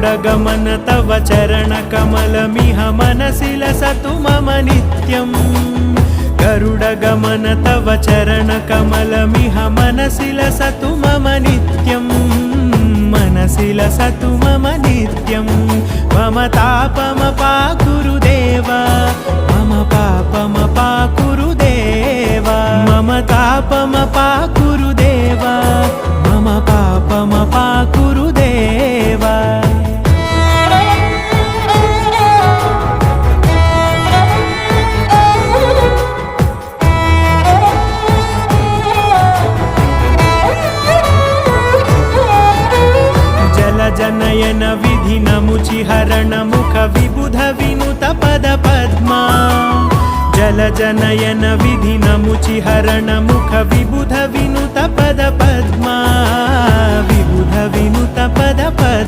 गरुडगमन तव चरणकमलमिह मनसि लसतु मम नित्यम् गरुडगमन तव चरणकमलमिह मनसि लसतु मम नित्यम् मनसि लसतु मम नित्यम् मम तापमपाकुरु देव मम पापमपाकुरु देव मम तापमपाकुरु देव मम पापमपाकुरु देव जनयन विधि नमुचिहरण मुख विबुध विनुत पद पद्मा जल जनयन विधि नमुचिहरण मुख विबुध विनुत पद पद्मा विबुध विनुत पद पद्मा।